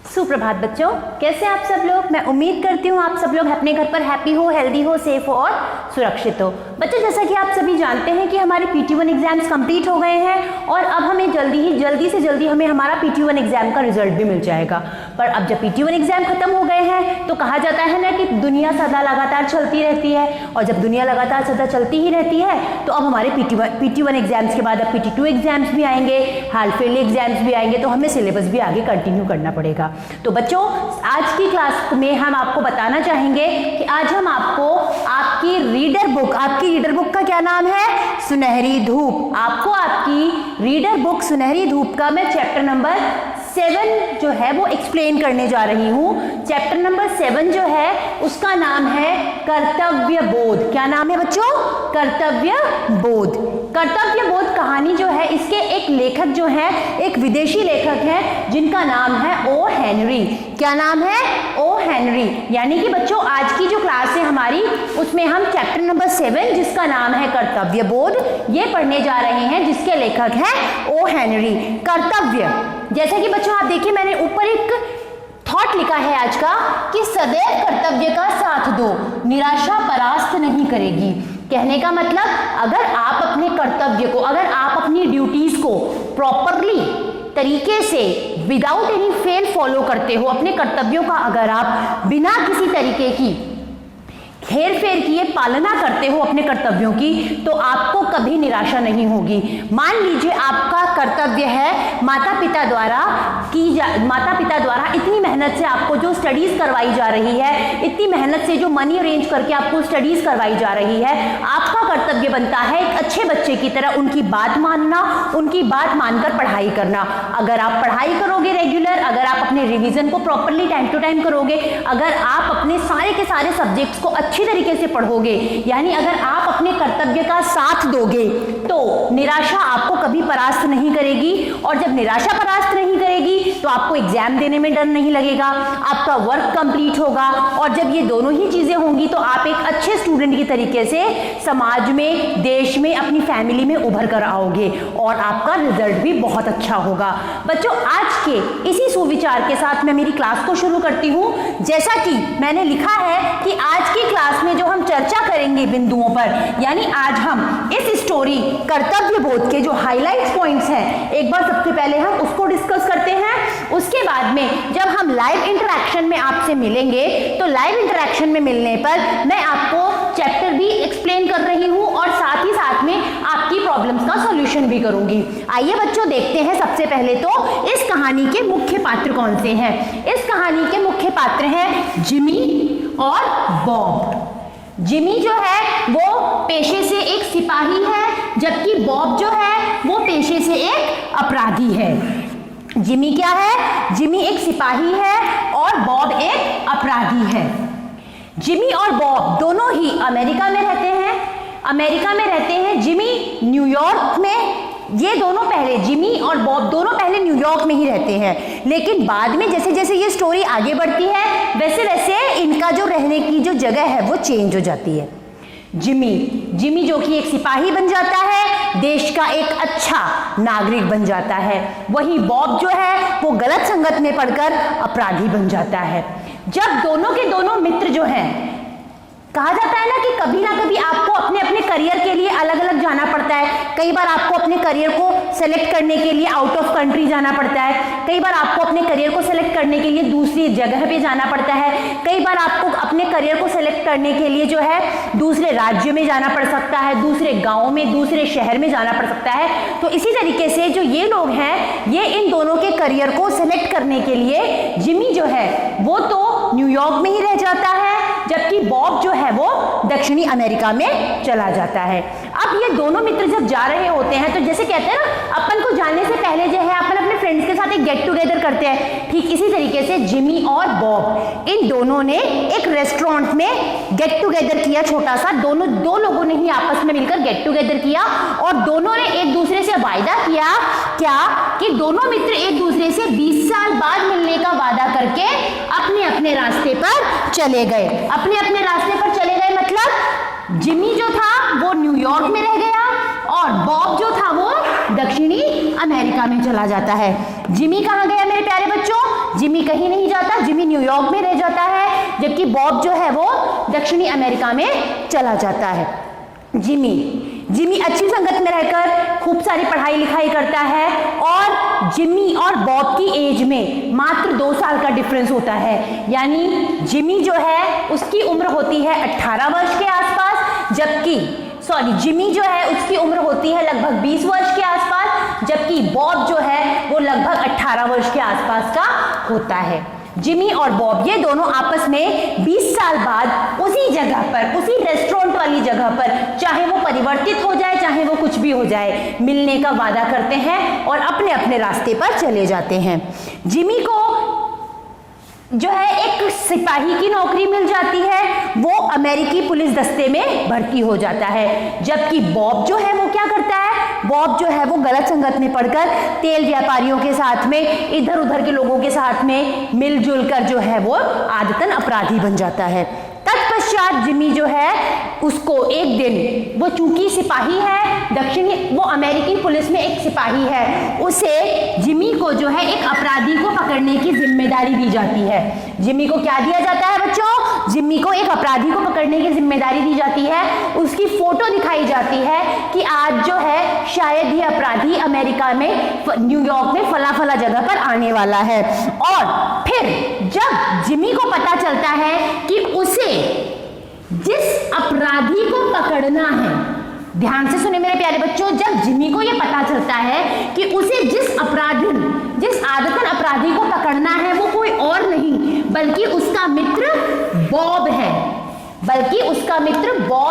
सुप्रभात बच्चों, कैसे आप सब लोग। मैं उम्मीद करती हूँ आप सब लोग अपने घर पर हैप्पी हो, हेल्दी हो, सेफ हो और सुरक्षित हो। बच्चों, जैसा कि आप सभी जानते हैं कि हमारे PT1 एग्जाम्स कंप्लीट हो गए हैं और अब हमें जल्दी से जल्दी हमें हमारा PT1 एग्जाम का रिजल्ट भी मिल जाएगा। पर अब जब PT1 एग्जाम खत्म हो गए हैं तो कहा जाता है ना कि दुनिया सदा लगातार चलती रहती है, और जब दुनिया लगातार सदा चलती ही रहती है तो अब हमारे PT1 एग्जाम्स के बाद अब PT2 एग्जाम्स भी आएंगे, हाफ ईयरली एग्जाम्स भी आएंगे, तो हमें सिलेबस भी आगे कंटिन्यू करना पड़ेगा। तो बच्चों, आज की क्लास में हम आपको बताना चाहेंगे कि आज हम आपको आपकी रीडर बुक का क्या नाम है, सुनहरी धूप। आपको आपकी रीडर बुक सुनहरी धूप का मैं चैप्टर नंबर 7 जो है वो एक्सप्लेन करने जा रही हूँ। चैप्टर नंबर 7 जो है उसका नाम है कर्तव्य बोध। क्या नाम है बच्चों? कर्तव्य बोध। कर्तव्य बोध कहानी जो है, इसके एक लेखक जो है, एक विदेशी लेखक है जिनका नाम है ओ हेनरी। क्या नाम है? O Henry. यानी कि बच्चों, आज की जो क्लास है हमारी, उसमें हम चैप्टर नंबर 7 जिसका नाम है कर्तव्य बोध, ये पढ़ने जा रहे हैं, जिसके लेखक हैं ओ हेनरी। कर्तव्य, जैसा कि बच्चों आप देखिए, मैंने ऊपर एक थॉट लिखा है आज का कि सदैव कर्तव्य का साथ दो, निराशा परास्त नहीं करेगी। कहने का मतलब, अगर आप अपने कर्तव्य को, अगर आप अपनी ड्यूटीज को प्रॉपरली तरीके से विदाउट एनी फेल फॉलो करते हो, अपने कर्तव्यों का अगर आप बिना किसी तरीके की हेर फेर किए पालना करते हो अपने कर्तव्यों की, तो आपको कभी निराशा नहीं होगी। मान लीजिए आपका कर्तव्य है माता पिता द्वारा इतनी मेहनत से आपको जो स्टडीज करवाई जा रही है, इतनी मेहनत से जो मनी अरेंज करके आपको स्टडीज करवाई जा रही है, आपका कर्तव्य बनता है एक अच्छे बच्चे की तरह उनकी बात मानना, उनकी बात मानकर पढ़ाई करना। अगर आप पढ़ाई करोगे रेगुलर, अगर आप अपने रिवीजन को प्रॉपरली टाइम टू टाइम करोगे, अगर आप अपने सारे के सारे सब्जेक्ट्स को अच्छी तरीके से पढ़ोगे, यानी अगर आप अपने कर्तव्य का साथ दोगे, तो निराशा आपको कभी परास्त नहीं करेगी। और जब निराशा परास्त नहीं करेगी तो आपको एग्जाम देने में डर नहीं लगेगा, आपका वर्क कंप्लीट होगा, और जब ये दोनों ही चीजें होंगी तो आप एक अच्छे स्टूडेंट की तरीके से समाज में, देश में, अपनी फैमिली में उभर कर आओगे और आपका रिजल्ट भी बहुत अच्छा होगा। बच्चों, आज के इसी सुविचार के साथ मैं मेरी क्लास को शुरू करती हूँ। जैसा कि मैंने लिखा है कि आज की क्लास में जो हम चर्चा करेंगे बिंदुओं पर, यानी आज हम इस स्टोरी कर्तव्य बोध के जो हाईलाइट्स पॉइंट्स हैं, एक बार सबसे पहले हम उसको डिस्कस करते हैं। उसके बाद में जब हम लाइव इंटरेक्शन में आपसे मिलेंगे, तो लाइव इंटरेक्शन में मिलने पर मैं आपको चैप्टर भी एक्सप्लेन कर रही हूँ और साथ ही साथ में आपकी प्रॉब्लम्स का सॉल्यूशन भी करूंगी। आइए बच्चों, देखते हैं सबसे पहले तो इस कहानी के मुख्य पात्र कौन से हैं। इस कहानी के मुख्य पात्र हैं जिमी और बॉब। जिमी जो है वो पेशे से एक सिपाही है, जबकि बॉब जो है वो पेशे से एक अपराधी है। जिमी क्या है? जिमी एक सिपाही है और बॉब एक अपराधी है। जिमी और बॉब दोनों ही अमेरिका में रहते हैं। जिमी न्यूयॉर्क में, ये दोनों पहले, जिमी और बॉब दोनों पहले न्यूयॉर्क में ही रहते हैं, लेकिन बाद में जैसे जैसे ये स्टोरी आगे बढ़ती है वैसे वैसे इनका जो रहने की जो जगह है वो चेंज हो जाती है। जिमी जो कि एक सिपाही बन जाता है, देश का एक अच्छा नागरिक बन जाता है। वहीं बॉब जो है वो गलत संगत में पड़कर अपराधी बन जाता है। जब दोनों के दोनों मित्र जो हैं, कहा जाता है ना कि कभी ना कभी आपको अपने अपने करियर के लिए अलग अलग जाना पड़ता है। कई बार आपको अपने करियर को सेलेक्ट करने के लिए आउट ऑफ कंट्री जाना पड़ता है, कई बार आपको अपने करियर को सेलेक्ट करने के लिए दूसरी जगह पे जाना पड़ता है, कई बार आपको अपने करियर को सेलेक्ट करने के लिए जो है दूसरे राज्य में जाना पड़ सकता है, दूसरे गाँव में, दूसरे शहर में जाना पड़ सकता है। तो इसी तरीके से जो ये लोग हैं, ये इन दोनों के करियर को सेलेक्ट करने के लिए जिमी जो है वो तो न्यूयॉर्क में ही रह जाता है, जबकि बॉब जो है वो दक्षिणी अमेरिका में चला जाता है। अब ये दोनों मित्र जब जा रहे होते हैं, तो जैसे कहते हैं ना, अपन को जाने से पहले जो है अपन अपने फ्रेंड्स के साथ एक गेट टुगेदर करते हैं, ठीक इसी तरीके से जिमी और बॉब, इन दोनों ने एक रेस्टोरेंट में गेट टुगेदर किया छोटा सा। दो लोगों ने ही आपस में मिलकर गेट टुगेदर किया और दोनों ने एक दूसरे से वायदा किया कि दोनों मित्र एक दूसरे से 20 साल बाद मिलने का वादा करके अपने अपने रास्ते पर चले गए। अपने अपने रास्ते पर चले गए मतलब जिमी जो था वो न्यूयॉर्क में रह गया और बॉब जो था वो दक्षिणी अमेरिका में चला जाता है। जिमी कहाँ गया मेरे प्यारे बच्चों? जिमी कहीं नहीं जाता, जिमी न्यूयॉर्क में रह जाता है, जबकि बॉब जो है वो दक्षिणी अमेरिका में चला जाता है। जिमी अच्छी संगत में रहकर खूब सारी पढ़ाई लिखाई करता है और जिमी और बॉब की एज में मात्र 2 साल का डिफरेंस होता है। यानी जिमी जो है उसकी उम्र होती है 18 वर्ष के आसपास, जिमी जो है उसकी उम्र होती है लगभग 20 वर्ष के आसपास, जबकि बॉब जो है वो लगभग 18 वर्ष के आसपास का होता है। जिमी और बॉब ये दोनों आपस में 20 साल बाद उसी जगह पर, उसी रेस्टोरेंट वाली जगह पर, चाहे वो परिवर्तित हो जाए चाहे वो कुछ भी हो जाए, मिलने का वादा करते हैं और अपने अपने रास्ते पर चले जाते हैं। जिमी को जो है एक सिपाही की नौकरी मिल जाती है, वो अमेरिकी पुलिस दस्ते में भर्ती हो जाता है, जबकि बॉब जो है वो क्या करता है, बॉब जो है वो गलत संगत में पड़कर तेल व्यापारियों के साथ में, इधर उधर के लोगों के साथ में मिलजुल कर जो है वो आदतन अपराधी बन जाता है। तत्पश्चात जिमी जो है उसको एक दिन, वो चूंकि सिपाही है, वो अमेरिकी पुलिस में एक सिपाही है, उसे जिमी को जो है एक अपराधी को पकड़ने की जिम्मेदारी दी जाती है। जिमी को क्या दिया जाता है बच्चों? जिमी को एक अपराधी को पकड़ने की जिम्मेदारी दी जाती है। उसकी फोटो दिखाई जाती है कि आज जो है शायद ये अपराधी अमेरिका में, न्यूयॉर्क में फला फला जगह पर आने वाला है। और फिर जब जिमी को पता चलता है कि उसे जिस अपराधी को पकड़ना है, ध्यान से सुने मेरे प्यारे बच्चों, जब जिमी को यह पता चलता है कि उसे जिस आदतन अपराधी को पकड़ना है वो कोई और नहीं बल्कि उसका मित्र बॉब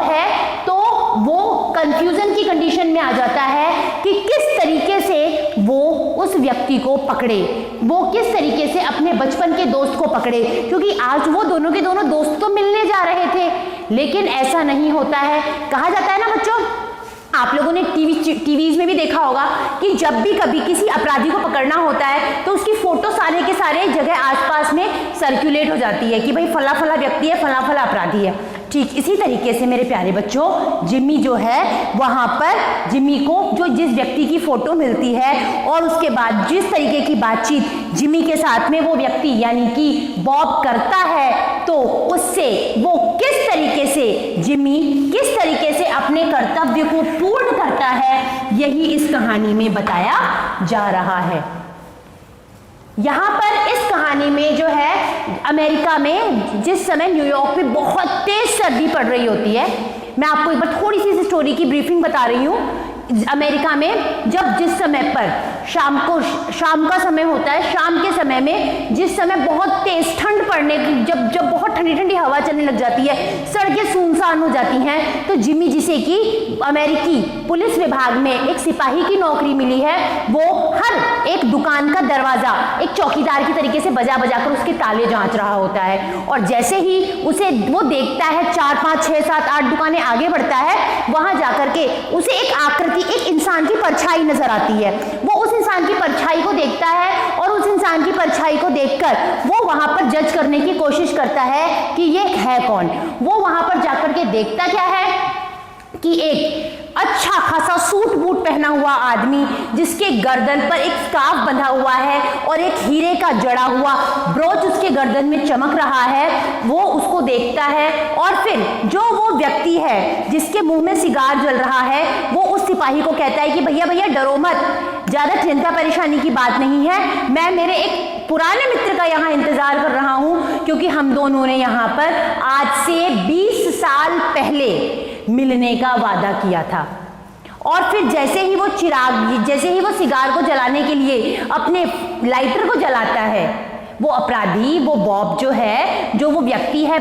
है, तो वो कंफ्यूजन की कंडीशन में आ जाता है कि किस तरीके से वो उस व्यक्ति को पकड़े, वो किस तरीके से अपने बचपन के दोस्त को पकड़े, क्योंकि आज वो दोनों के दोनों दोस्त तो मिलने जा रहे थे, लेकिन ऐसा नहीं होता है। कहा जाता है ना बच्चों, आप लोगों ने टीवीज में भी देखा होगा कि जब भी कभी किसी अपराधी को पकड़ना होता है तो उसकी फोटो सारे के सारे जगह आसपास में सर्कुलेट हो जाती है कि भाई फला फला व्यक्ति है, फला फला अपराधी है। ठीक इसी तरीके से मेरे प्यारे बच्चों, जिमी जो है वहां पर जिमी को जो जिस व्यक्ति की फोटो मिलती है और उसके बाद जिस तरीके की बातचीत जिमी के साथ में वो व्यक्ति यानी कि बॉब करता है, तो उससे वो किस तरीके से अपने कर्तव्य को पूर्ण करता है, यही इस कहानी में बताया जा रहा है। यहां पर इस कहानी में जो है अमेरिका में जिस समय न्यूयॉर्क में बहुत तेज सर्दी पड़ रही होती है, मैं आपको एक बार थोड़ी सी स्टोरी की ब्रीफिंग बता रही हूं। अमेरिका में जिस समय पर शाम का समय होता है, शाम के समय में जिस समय बहुत तेज ठंड पड़ने की, जब बहुत ठंडी ठंडी हवा चलने लग जाती है, सड़कें सुनसान हो जाती हैं, तो जिमी जिसे कि अमेरिकी पुलिस विभाग में एक सिपाही की नौकरी मिली है, वो हर एक दुकान का दरवाजा एक चौकीदार की तरीके से बजा बजा कर उसके ताले जांच रहा होता है। और जैसे ही वो देखता है 4, 5, 6, 7, 8 दुकानें आगे बढ़ता है, वहां जाकर के उसे एक आकृति, एक इंसान की परछाई नजर आती है। वो उस इंसान की परछाई को देखता है और उस इंसान की परछाई को देखकर वो वहां पर जज करने की कोशिश करता है कि ये है कौन। वो वहां पर जाकर के देखता क्या है कि एक अच्छा खासा सूट बूट पहना हुआ आदमी, जिसके गर्दन पर एक स्कार्फ बंधा हुआ है और एक हीरे का जड़ा हुआ ब्रोच उसके गर्दन में चमक रहा है, वो उसको देखता है। और फिर जो वो व्यक्ति है जिसके मुंह में सिगार जल रहा है, वो उस सिपाही को कहता है कि भैया भैया डरो मत, ज्यादा चिंता परेशानी की बात नहीं है, मैं मेरे एक पुराने मित्र का यहाँ इंतजार कर रहा हूँ, क्योंकि हम दोनों ने यहाँ पर आज से 20 साल पहले मिलने का वादा किया था। और फिर जैसे ही वो सिगार को जलाने के लिए अपने लाइटर को जलाता है, वो अपराधी, वो बॉब जो है, जो वो व्यक्ति है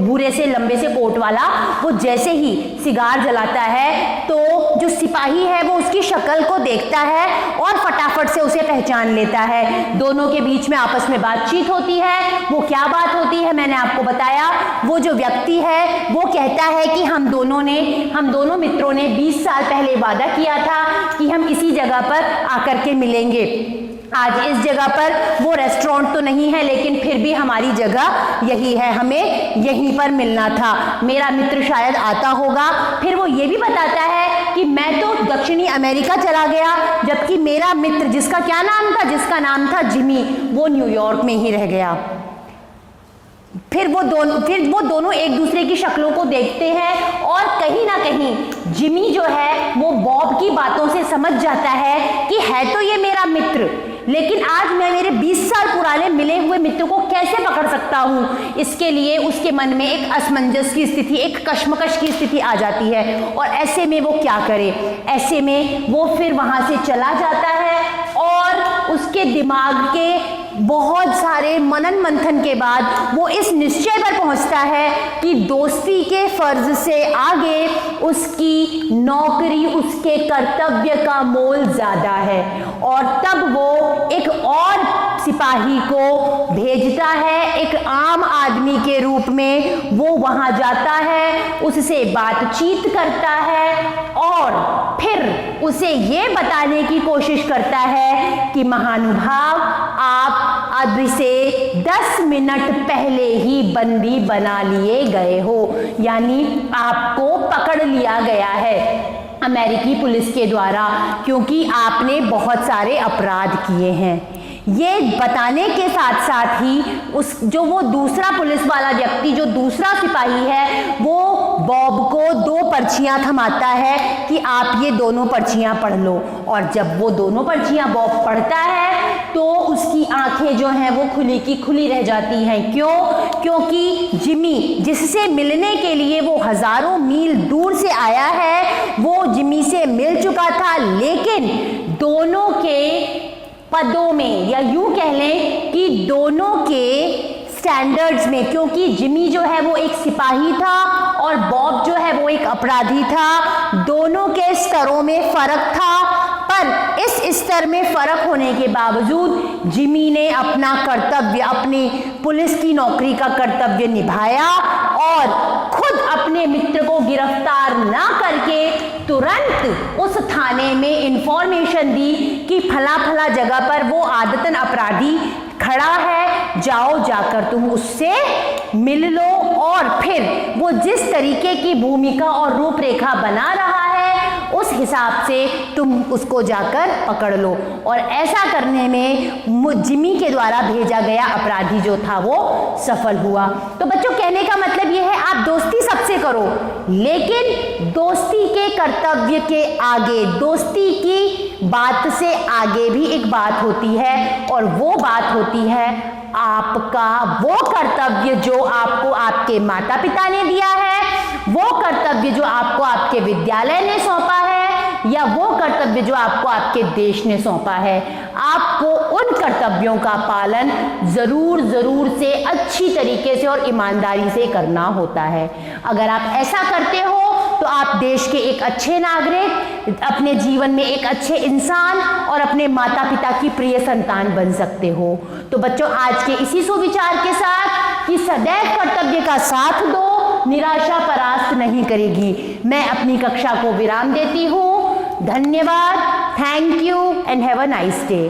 भूरे से लंबे से कोट वाला, वो जैसे ही सिगार जलाता है तो जो सिपाही है वो उसकी शक्ल को देखता है और फटाफट से उसे पहचान लेता है। दोनों के बीच में आपस में बातचीत होती है। वो क्या बात होती है मैंने आपको बताया। वो जो व्यक्ति है वो कहता है कि हम दोनों मित्रों ने 20 साल पहले वादा किया था कि हम इसी जगह पर आकर के मिलेंगे। आज इस जगह पर वो रेस्टोरेंट तो नहीं है, लेकिन फिर भी हमारी जगह यही है, हमें यहीं पर मिलना था। मेरा मित्र शायद आता होगा। फिर वो ये भी बताता है कि मैं तो दक्षिणी अमेरिका चला गया, जबकि मेरा मित्र जिसका क्या नाम था, जिसका नाम था जिमी, वो न्यूयॉर्क में ही रह गया। फिर वो दोनों एक दूसरे की शक्लों को देखते हैं और कहीं ना कहीं जिमी जो है वो बॉब की बातों से समझ जाता है कि है तो ये मेरा मित्र, लेकिन आज मैं मेरे 20 साल पुराने मिले हुए मित्र को कैसे पकड़ सकता हूँ। इसके लिए उसके मन में एक असमंजस की स्थिति, एक कश्मकश की स्थिति आ जाती है और ऐसे में वो क्या करे। ऐसे में वो फिर वहाँ से चला जाता है और उसके दिमाग के बहुत सारे मनन मंथन के बाद वो इस निश्चय पर पहुंचता है कि दोस्ती के फर्ज से आगे उसकी नौकरी, उसके कर्तव्य का मोल ज्यादा है। और तब वो एक और सिपाही को भेजता है, एक आम आदमी के रूप में वो वहां जाता है, उससे बातचीत करता है और फिर उसे ये बताने की कोशिश करता है कि महानुभाव, आप अब से 10 मिनट पहले ही बंदी बना लिए गए हो, यानी आपको पकड़ लिया गया है अमेरिकी पुलिस के द्वारा, क्योंकि आपने बहुत सारे अपराध किए हैं। ये बताने के साथ साथ ही वो दूसरा पुलिस वाला व्यक्ति, जो दूसरा सिपाही है, वो बॉब को 2 पर्चियां थमाता है कि आप ये दोनों पर्चियां पढ़ लो। और जब वो दोनों पर्चियां बॉब पढ़ता है तो उसकी आंखें जो हैं वो खुली की खुली रह जाती हैं। क्यों? क्योंकि जिमी, जिससे मिलने के लिए वो हजारों मील दूर से आया है, वो जिमी से मिल चुका था, लेकिन दोनों के पदों में, या यूं कह लें कि दोनों के स्टैंडर्ड्स में, क्योंकि जिमी जो है वो एक सिपाही था और बॉब जो है वो एक अपराधी था, दोनों के स्तरों में फर्क था। पर इस स्तर में फर्क होने के बावजूद जिमी ने अपना कर्तव्य, अपनी पुलिस की नौकरी का कर्तव्य निभाया और खुद अपने मित्र को गिरफ्तार ना करके तुरंत उस थाने में इंफॉर्मेशन दी कि फला फला जगह पर वो आदतन अपराधी खड़ा है, जाओ जाकर तुम उससे मिल लो और फिर वो जिस तरीके की भूमिका और रूपरेखा बना रहा है उस हिसाब से तुम उसको जाकर पकड़ लो। और ऐसा करने में जिमी के द्वारा भेजा गया अपराधी जो था वो सफल हुआ। तो बच्चों, कहने का मतलब ये है, आप दोस्ती सबसे करो, लेकिन दोस्ती के कर्तव्य के आगे, दोस्ती की बात से आगे भी एक बात होती है, और वो बात होती है आपका वो कर्तव्य जो आपको आपके माता पिता ने दिया है, वो कर्तव्य जो आपको आपके विद्यालय ने सौंपा है, या वो कर्तव्य जो आपको आपके देश ने सौंपा है। आपको उन कर्तव्यों का पालन जरूर से अच्छी तरीके से और ईमानदारी से करना होता है। अगर आप ऐसा करते हो तो आप देश के एक अच्छे नागरिक, अपने जीवन में एक अच्छे इंसान और अपने माता पिता की प्रिय संतान बन सकते हो। तो बच्चों, आज के इसी सुविचार के साथ कि सदैव कर्तव्य का साथ दो, निराशा परास्त नहीं करेगी, मैं अपनी कक्षा को विराम देती हूँ। धन्यवाद, thank you and have a nice day.